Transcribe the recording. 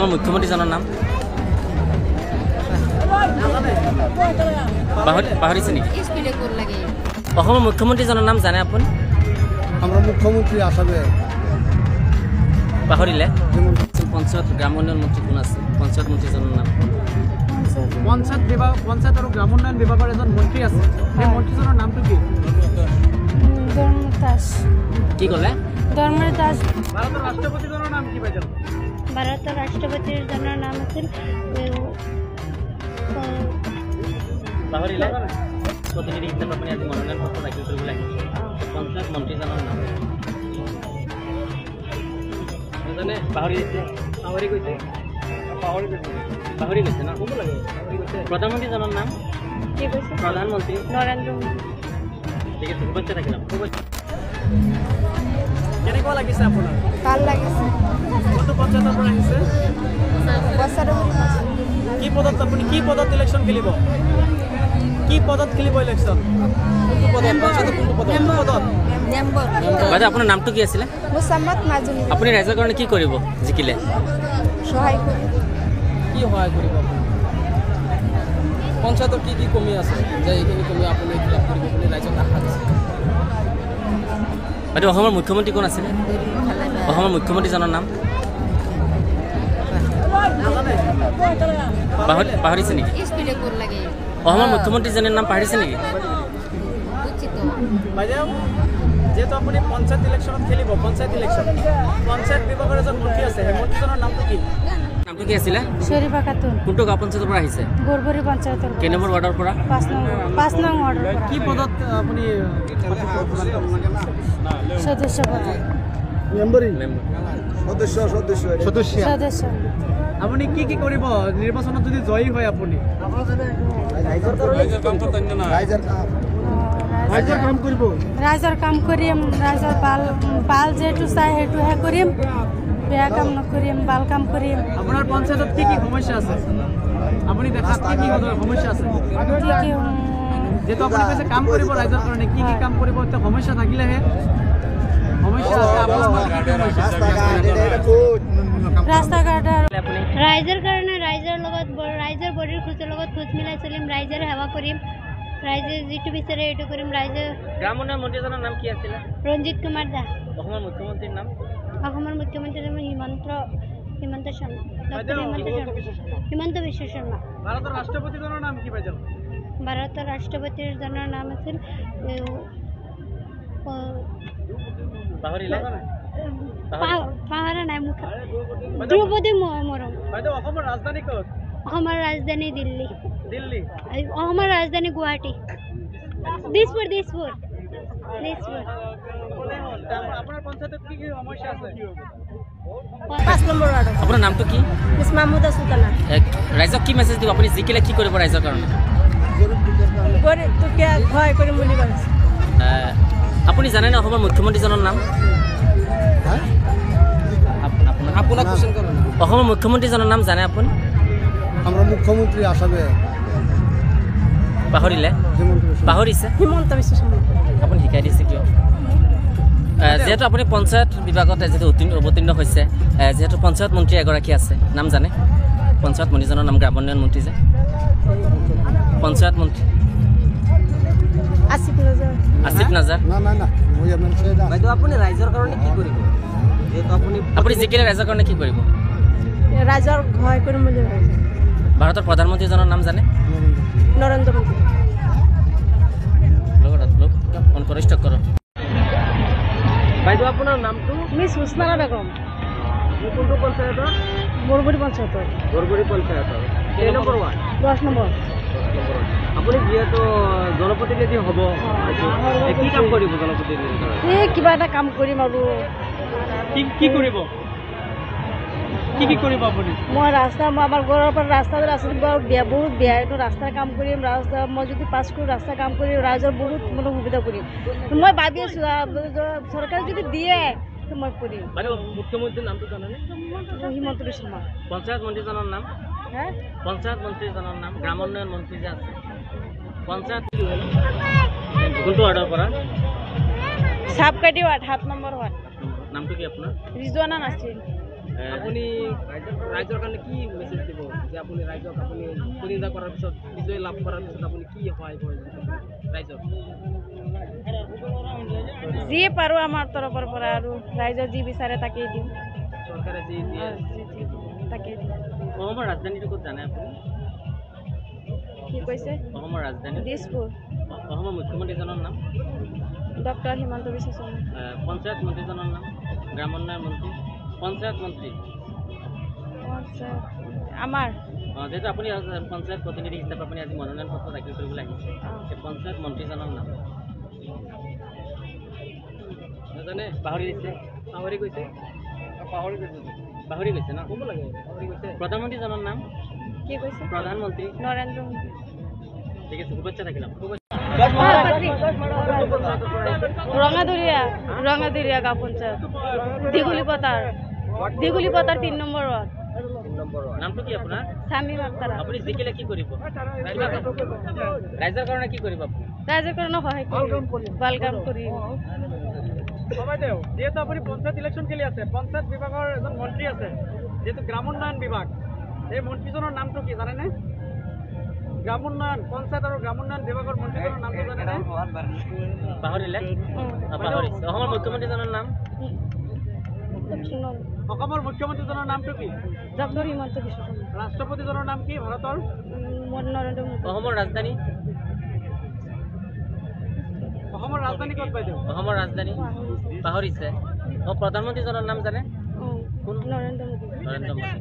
অসমৰ মুখ্যমন্ত্ৰীজনৰ নাম পাহৰিছে নেকি? অসমৰ মুখ্যমন্ত্ৰীজনৰ নাম জানে আপুনি? আমৰা মুখ্যমন্ত্ৰী আসামে পাহৰিলে? পঞ্চায়ত গ্ৰাম উন্নয়ন মন্ত্ৰী কোন আছে? পঞ্চায়ত মন্ত্ৰীজনৰ নাম পঞ্চায়ত আৰু গ্ৰাম উন্নয়ন বিভাগৰ এজন মন্ত্ৰী আছে। সেই মন্ত্ৰীজনৰ নামটো কি? কি ক'লে? ধৰ্মেশ দাস। ভাৰতৰ ৰাষ্ট্ৰপতিজনৰ নাম কি পাইছে? ভাৰতৰ ৰাষ্ট্ৰপতিজনৰ নাম আছিল পাহৰিলে? প্ৰতিনিধি হিচাপে আপুনি আজি মনোনয়ন পত্ৰ দাখিল কৰিব লাগিব। পঞ্চায়ত মন্ত্ৰীজনৰ নাম পাহৰি গৈছে ন? প্ৰধানমন্ত্ৰীজনৰ নাম? প্ৰধানমন্ত্ৰী নৰেন্দ্ৰ মোদী। ঠিক আছে, শুভেচ্ছা থাকিলাম। কেনেকুৱা লাগিছে আপোনাৰ? ভাল লাগিছে। কোনটো পঞ্চায়তৰ পৰা আহিছে? কি পদত আপুনি কি পদত ইলেকশ্যন খেলিব? কি পদত খেলিব ইলেকশ্যন? কোনটো পদত? পঞ্চায়তৰ কোনটো পদত? বাইদেউ আপোনাৰ নামটো কি আছিলে? আপুনি ৰাইজৰ কাৰণে কি কৰিব জিকিলে? সহায় কৰি। কি সহায় কৰিব আপুনি? পঞ্চায়তৰ কি কি কমি আছে যে এইখিনি কমি আপুনি ফিল আপ কৰিব বুলি ৰাইজক আশা দিছে? বাইদেউ অসমৰ মুখ্যমন্ত্ৰী কোন আছিলে? অসমৰ মুখ্যমন্ত্ৰীজনৰ নাম পাহৰিছে নেকি? অসমৰ মুখ্যমন্ত্ৰীজনৰ নাম পাহৰিছে নেকি? বাইদেউ যেহেতু আপুনি পঞ্চায়ত ইলেকশ্যনত খেলিব, পঞ্চায়ত ইলেকশ্যন পঞ্চায়ত বিভাগৰ এজন মন্ত্ৰী আছে, সেই মন্ত্ৰীজনৰ নামটো কি? নামটো কি আছিলে? শৰীফা খাতুন। কোনটো গাঁও পঞ্চায়তৰ পৰা আহিছে? গোৰবৰী পঞ্চায়তৰ। কেই নম্বৰ ৱাৰ্ডৰ পৰা? 5 নং ৱাৰ্ডৰ। কি পদত আপুনি সদস্য পদ। সদস্য। আপুনি কি কি কৰিব নিৰ্বাচনত যদি জয়ী হয়? আপুনি ৰাইজৰ কাম কৰিব। ৰাইজৰ কাম কৰিম, ৰাইজৰ ভাল যিহেতু চাই সেইটোহে কৰিম, বেয়া কাম নকৰিম, ভাল কাম কৰিম। আপোনাৰ পঞ্চায়তত কি কি সমস্যা আছে? আপুনি দেখাত কি কি সমস্যা আছে? যেহেতু আপুনি কৈছে কাম কৰিব ৰাইজৰ কাৰণে, কি কি কাম কৰিব? এতিয়া সমস্যা থাকিলেহে সমস্যা আছে। ৰাস্তা ঘাট ৰাইজৰ কাৰণে, ৰাইজৰ বডিৰ খোজৰ লগত খোজ মিলাই চলিম, ৰাইজৰ সেৱা কৰিম, ৰাইজে যিটো বিচাৰে সেইটো কৰিম। ৰাইজে গ্ৰাম উন্নয়ন মন্ত্ৰীজনৰ নাম কি আছিলে? ৰঞ্জিত কুমাৰ দাস। অসমৰ মুখ্যমন্ত্ৰীৰ নাম? অসমৰ মুখ্যমন্ত্ৰীৰ নাম হিমন্ত শৰ্মা। হিমন্ত বিশ্ব শৰ্মা। ভাৰতৰ ৰাষ্ট্ৰপতিজনৰ নাম কি পাইছে? ভাৰতৰ ৰাষ্ট্ৰপতিজনৰ নাম আছিল পাহৰা নাই মোক। দ্ৰৌপদী মুৰ্মু। অসমৰ ৰাজধানী ক'ত? অসমৰ ৰাজধানী দিল্লী। দিল্লী। অসমৰ ৰাজধানী গুৱাহাটী। দিছপুৰ। আপোনাৰ পঞ্চায়তত কি কি সমস্যা আছে? 5 নম্বৰ ৱাৰ্ড। আপোনাৰ নামটো কি? মিছ মাহমুদা সুলতানা। ৰাইজক কি মেছেজ দিব? আপুনি জিকিলে কি কৰিব ৰাইজৰ কাৰণে? সহায় কৰিম বুলি কৈছে। আপুনি জানেনে অসমৰ মুখ্যমন্ত্ৰীজনৰ নাম? আপোনাক কোশ্চেন কৰা নাই। অসমৰ মুখ্যমন্ত্ৰীজনৰ নাম জানে আপুনি? আমৰা মুখ্যমন্ত্ৰী আসামে পাহৰিলে? পাহৰিছে? হিমন্ত বিশ্ব শৰ্মা। আপুনি শিকাই দিছে কিয়? যেহেতু আপুনি পঞ্চায়ত বিভাগত যিহেতু অৱতীৰ্ণ হৈছে, যিহেতু পঞ্চায়ত মন্ত্ৰী এগৰাকী আছে, নাম জানে? পঞ্চায়ত মন্ত্ৰীজনৰ নাম গ্ৰাম উন্নয়ন মন্ত্ৰী যে পঞ্চায়ত মন্ত্ৰী আসিফ নাজাৰ। বাইদেউ আপুনি ৰাইজৰ কাৰণে কি কৰিব? যেহেতু আপুনি জিকিলে ৰাইজৰ কাৰণে কি কৰিব? ৰাইজৰ সহায় কৰিম বুলি ভাবিছে। ভাৰতৰ প্ৰধানমন্ত্ৰীজনৰ নাম জানে? নৰেন্দ্ৰ মোদী। অনুপ্ৰবিষ্ট কৰক। বাইদেউ আপোনাৰ নামটো? মিছ হুছমানা বেগম। কোনটো পঞ্চায়তৰ? গোৰবৰী পঞ্চায়তৰ। গোৰবৰী পঞ্চায়তৰ কেই নম্বৰ ৱাৰ্ড? 10 নম্বৰ। আপুনি যিহেতু জনপ্ৰতিনিধি হ'ব, কি কাম কৰিব জনপ্ৰতিনিধি? কিবা এটা কাম কৰিম আৰু। কি কৰিব? কি কৰিব আপুনি? মই আমাৰ ঘৰৰ পৰা ৰাস্তা বহুত বেয়া, এইটো ৰাস্তাৰ কাম কৰিম। মই যদি পাছ কৰোঁ ৰাস্তা কাম কৰিম, ৰাইজৰ বহুত সুবিধা কৰিম। মই ভাবি আছোঁ চৰকাৰে যদি দিয়ে মই কৰিম। মুখ্যমন্ত্ৰীৰ নামটো জানেনে? হিমন্ত বিশ্ব শৰ্মা। পঞ্চায়ত মন্ত্ৰীজনৰ নাম? পঞ্চায়ত মন্ত্ৰীজনৰ নাম? গ্ৰাম উন্নয়ন মন্ত্ৰী যে আছে পঞ্চায়ত কোনটো ৱাৰ্ডৰ পৰা? সাপকাটি ৱাৰ্ড, 7 নম্বৰ ৱাৰ্ড। নামটো কি আপোনাৰ? ৰিজৱানা নাছিল। আপুনি ৰাইজৰ কাৰণে কি মেছেজ দিব যে আপুনি ৰাইজক আপুনি প্ৰতিনিধিত্ব কৰাৰ পিছত বিজয় লাভ কৰাৰ পিছত আপুনি কি সহায় কৰে ৰাইজক যি পাৰোঁ আমাৰ তৰফৰ পৰা আৰু ৰাইজৰ যি বিচাৰে তাকেই দিম চৰকাৰে যি দিয়ে তাকেই দিম অসমৰ ৰাজধানীটো ক'ত জানে আপুনি কি কৈছে অসমৰ ৰাজধানী দিছপুৰ অসমৰ মুখ্যমন্ত্ৰীজনৰ নাম ডক্টৰ হিমন্ত বিশ্ব শৰ্মা পঞ্চায়ত মন্ত্ৰীজনৰ নাম গ্ৰামোন্নয়ন মন্ত্ৰী পঞ্চায়ত মন্ত্ৰী আমাৰ যেহেতু আপুনি পঞ্চায়ত প্ৰতিনিধি হিচাপে আপুনি আজি মনোনয়ন পত্ৰ দাখিল কৰিবলৈ আহিছে সেই পঞ্চায়ত মন্ত্ৰীজনৰ নাম নাজানে পাহৰি গৈছে পাহৰি গৈছে ন ক'ব লাগে পাহৰি গৈছে প্ৰধানমন্ত্ৰীজনৰ নাম কি কৈছে প্ৰধানমন্ত্ৰী নৰেন্দ্ৰ মোদী ঠিক আছে শুভেচ্ছা থাকিল ৰঙাদৰিয়া গাঁও পঞ্চায়ত দীঘলী পথাৰ 3 নম্বৰ ৱাৰ্ড নামটো কি আপোনাৰ স্বামী মাত্ৰা আপুনি জিকিলে কি কৰিব ৰাইজৰ কাৰণে কি কৰিব আপুনি ৰাইজৰ কাৰণে সহায় কৰিম ভাল কাম কৰিম বাইদেউ যিহেতু আপুনি পঞ্চায়ত ইলেকশ্যন খেলি আছে পঞ্চায়ত বিভাগৰ এজন মন্ত্ৰী আছে যিহেতু গ্ৰামোন্নয়ন বিভাগ এই মন্ত্ৰীজনৰ নামটো কি জানেনে গ্ৰামোন্নয়ন পঞ্চায়ত আৰু গ্ৰামোন্নয়ন বিভাগৰ মন্ত্ৰীজনৰ নামটো জানেনে পাহৰিলে পাহৰিছে অসমৰ মুখ্যমন্ত্ৰীজনৰ নাম অসমৰ মুখ্যমন্ত্ৰীজনৰ নামটো কি ডক্টৰ হিমন্ত বিশ্ব শৰ্মা ৰাষ্ট্ৰপতিজনৰ নাম কি ভাৰতৰ নৰেন্দ্ৰ মোদী অসমৰ ৰাজধানী ক'ত বাইদেউ অসমৰ ৰাজধানী পাহৰিছে প্ৰধানমন্ত্ৰীজনৰ নাম জানে নৰেন্দ্ৰ মোদী নৰেন্দ্ৰ মোদী